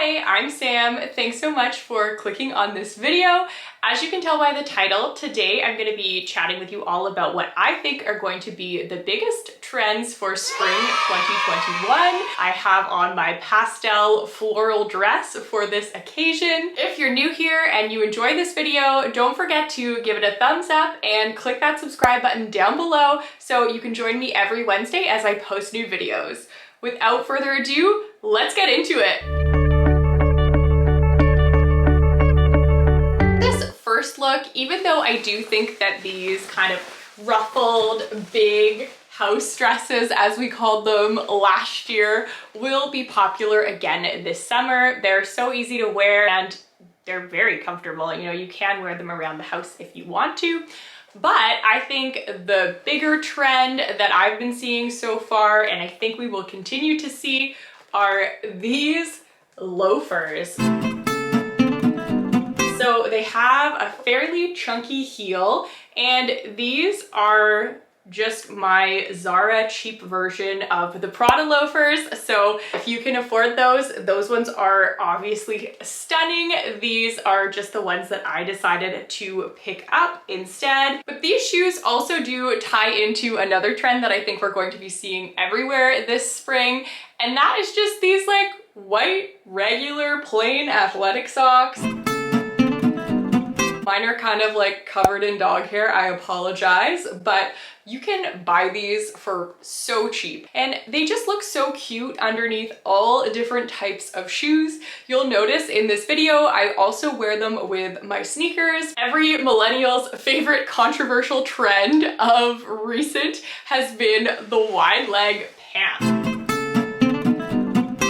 Hi, I'm Sam. Thanks so much for clicking on this video. As you can tell by the title, today I'm going to be chatting with you all about what I think are going to be the biggest trends for spring 2021. I have on my pastel floral dress for this occasion. If you're new here and you enjoy this video, don't forget to give it a thumbs up and click that subscribe button down below so you can join me every Wednesday as I post new videos. Without further ado, let's get into it. This first look, even though I do think that these kind of ruffled, big house dresses, as we called them last year, will be popular again this summer. They're so easy to wear and they're very comfortable. You know, you can wear them around the house if you want to. But I think the bigger trend that I've been seeing so far, and I think we will continue to see, are these loafers. So they have a fairly chunky heel, and these are just my Zara cheap version of the Prada loafers. So if you can afford those ones are obviously stunning. These are just the ones that I decided to pick up instead. But these shoes also do tie into another trend that I think we're going to be seeing everywhere this spring, and that is just these like white, regular, plain athletic socks. Mine are kind of like covered in dog hair, I apologize, but you can buy these for so cheap and they just look so cute underneath all different types of shoes. You'll notice in this video, I also wear them with my sneakers. Every millennial's favorite controversial trend of recent has been the wide leg pant.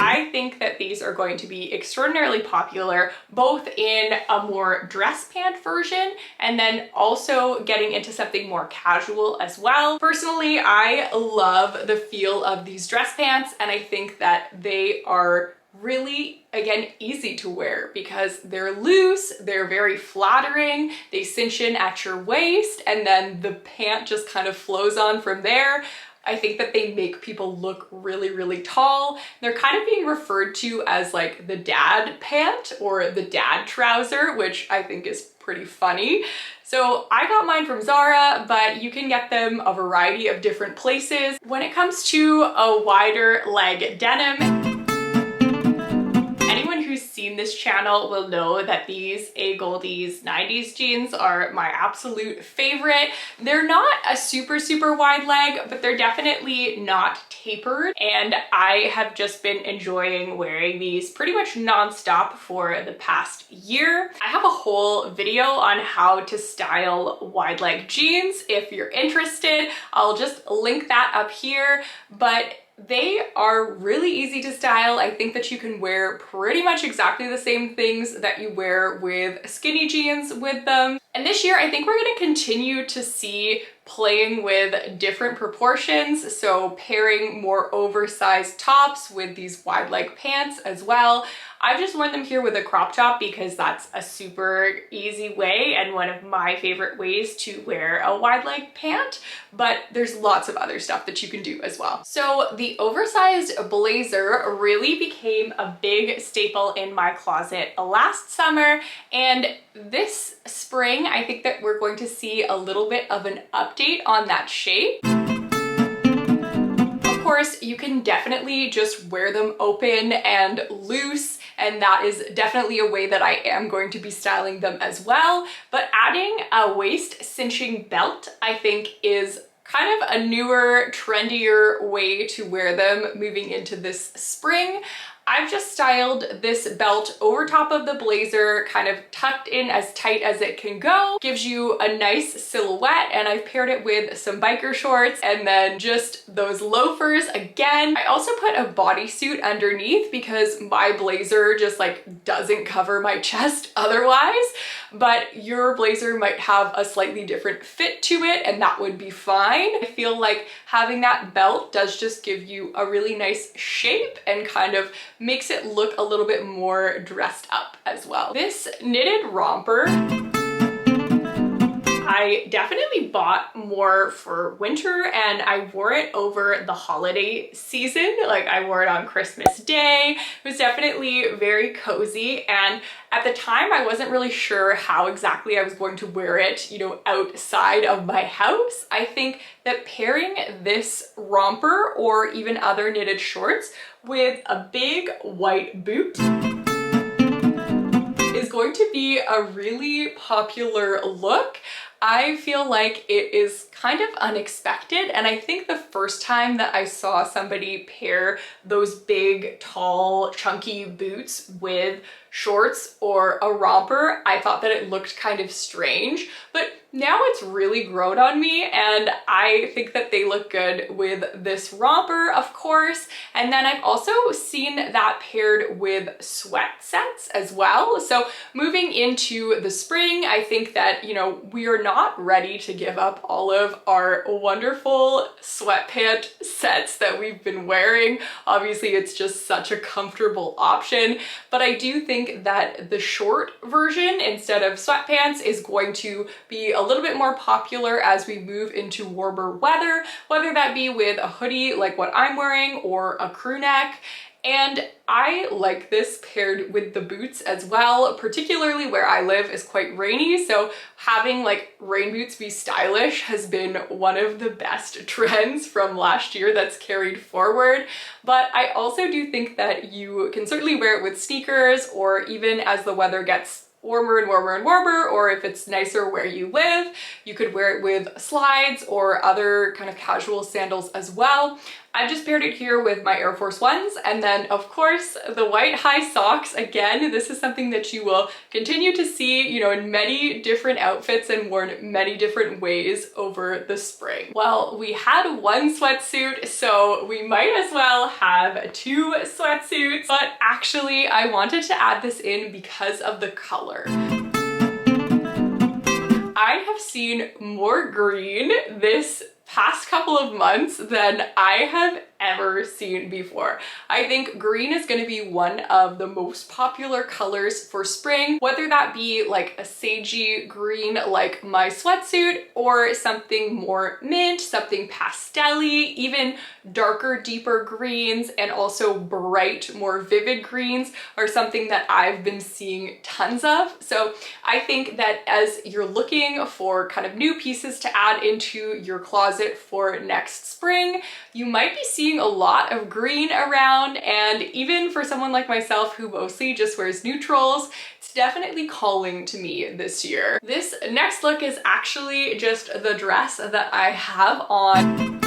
I think that these are going to be extraordinarily popular, both in a more dress pant version and then also getting into something more casual as well. Personally, I love the feel of these dress pants, and I think that they are really, again, easy to wear because they're loose, they're very flattering, they cinch in at your waist, and then the pant just kind of flows on from there. I think that they make people look really, really tall. They're kind of being referred to as like the dad pant or the dad trouser, which I think is pretty funny. So I got mine from Zara, but you can get them a variety of different places. When it comes to a wider leg denim, anyone who's seen this channel will know that these A. Goldie's 90s jeans are my absolute favorite. They're not a super wide leg, but they're definitely not tapered, and I have just been enjoying wearing these pretty much non-stop for the past year. I have a whole video on how to style wide leg jeans. If you're interested, I'll just link that up here, but they are really easy to style. I think that you can wear pretty much exactly the same things that you wear with skinny jeans with them. And this year, I think we're going to continue to see playing with different proportions. So pairing more oversized tops with these wide leg pants as well. I've just worn them here with a crop top because that's a super easy way and one of my favorite ways to wear a wide leg pant, but there's lots of other stuff that you can do as well. So the oversized blazer really became a big staple in my closet last summer, and this spring I think that we're going to see a little bit of an update on that shape. Of course, you can definitely just wear them open and loose, and that is definitely a way that I am going to be styling them as well. But adding a waist cinching belt, I think, is kind of a newer, trendier way to wear them moving into this spring. I've just styled this belt over top of the blazer, kind of tucked in as tight as it can go. Gives you a nice silhouette, and I've paired it with some biker shorts and then just those loafers again. I also put a bodysuit underneath because my blazer just like doesn't cover my chest otherwise, but your blazer might have a slightly different fit to it and that would be fine. I feel like having that belt does just give you a really nice shape and kind of makes it look a little bit more dressed up as well. This knitted romper, I definitely bought more for winter and I wore it over the holiday season. Like I wore it on Christmas Day. It was definitely very cozy, and at the time I wasn't really sure how exactly I was going to wear it, you know, outside of my house. I think that pairing this romper or even other knitted shorts with a big white boot is going to be a really popular look. I feel like it is kind of unexpected, and I think the first time that I saw somebody pair those big, tall, chunky boots with shorts or a romper, I thought that it looked kind of strange, but now it's really grown on me and I think that they look good with this romper, of course. And then I've also seen that paired with sweat sets as well. So moving into the spring, I think that, you know, we are not ready to give up all of our wonderful sweatpant sets that we've been wearing. Obviously, it's just such a comfortable option, but I do think that the short version instead of sweatpants is going to be a little bit more popular as we move into warmer weather, whether that be with a hoodie like what I'm wearing or a crew neck. And I like this paired with the boots as well, particularly where I live is quite rainy. So having like rain boots be stylish has been one of the best trends from last year that's carried forward. But I also do think that you can certainly wear it with sneakers, or even as the weather gets warmer and warmer and warmer, or if it's nicer where you live, you could wear it with slides or other kind of casual sandals as well. I've just paired it here with my Air Force Ones, and then of course the white high socks. Again, this is something that you will continue to see, you know, in many different outfits and worn many different ways over the spring. Well, we had one sweatsuit, so we might as well have two sweatsuits, but actually I wanted to add this in because of the color. I have seen more green this past couple of months than I have ever seen before. I think green is going to be one of the most popular colors for spring, whether that be like a sagey green like my sweatsuit, or something more mint, something pastel-y, even darker, deeper greens, and also bright, more vivid greens are something that I've been seeing tons of. So I think that as you're looking for kind of new pieces to add into your closet for next spring, you might be seeing a lot of green around, and even for someone like myself who mostly just wears neutrals, it's definitely calling to me this year. This next look is actually just the dress that I have on.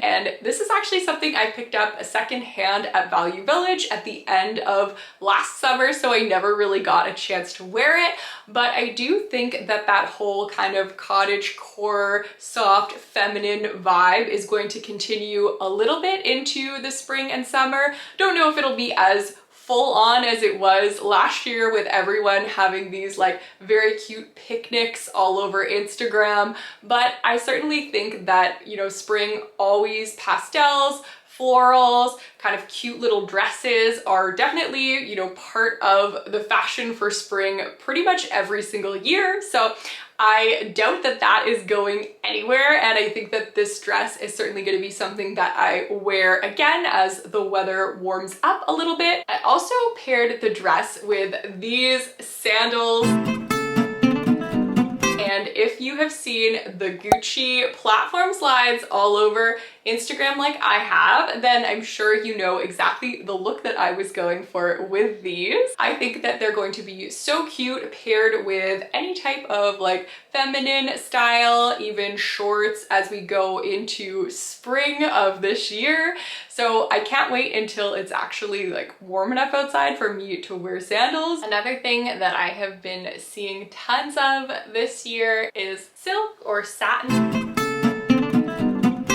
And this is actually something I picked up secondhand at Value Village at the end of last summer, so I never really got a chance to wear it. But I do think that that whole kind of cottage core, soft, feminine vibe is going to continue a little bit into the spring and summer. Don't know if it'll be as full on as it was last year with everyone having these like very cute picnics all over Instagram, but I certainly think that, you know, spring always pastels, florals, kind of cute little dresses are definitely, you know, part of the fashion for spring pretty much every single year. So I doubt that that is going anywhere, and I think that this dress is certainly going to be something that I wear again as the weather warms up a little bit. I also paired the dress with these sandals. And if you have seen the Gucci platform slides all over Instagram like I have, then I'm sure you know exactly the look that I was going for with these. I think that they're going to be so cute paired with any type of like feminine style, even shorts as we go into spring of this year. So I can't wait until it's actually like warm enough outside for me to wear sandals. Another thing that I have been seeing tons of this year is silk or satin.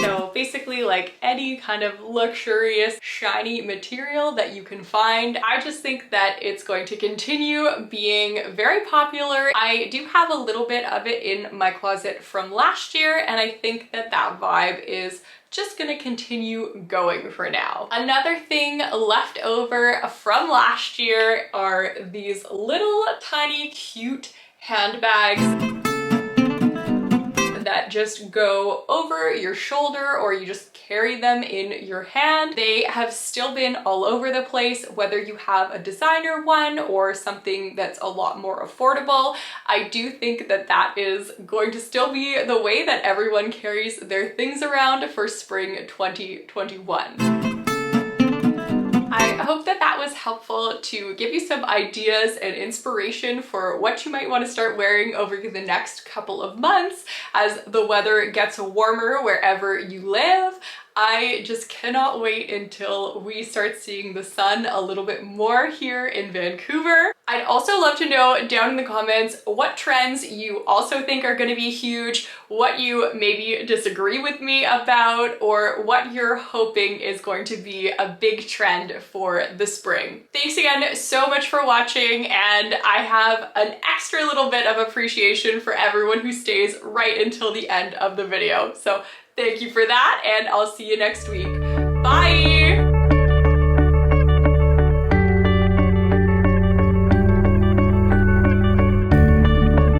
So basically like any kind of luxurious shiny material that you can find. I just think that it's going to continue being very popular. I do have a little bit of it in my closet from last year, and I think that that vibe is just gonna continue going for now. Another thing left over from last year are these little tiny cute handbags that just go over your shoulder or you just carry them in your hand. They have still been all over the place, whether you have a designer one or something that's a lot more affordable. I do think that that is going to still be the way that everyone carries their things around for spring 2021. I hope that that was helpful to give you some ideas and inspiration for what you might want to start wearing over the next couple of months as the weather gets warmer wherever you live. I just cannot wait until we start seeing the sun a little bit more here in Vancouver. I'd also love to know down in the comments what trends you also think are going to be huge, what you maybe disagree with me about, or what you're hoping is going to be a big trend for the spring. Thanks again so much for watching, and I have an extra little bit of appreciation for everyone who stays right until the end of the video. So thank you for that, and I'll see you next week. Bye!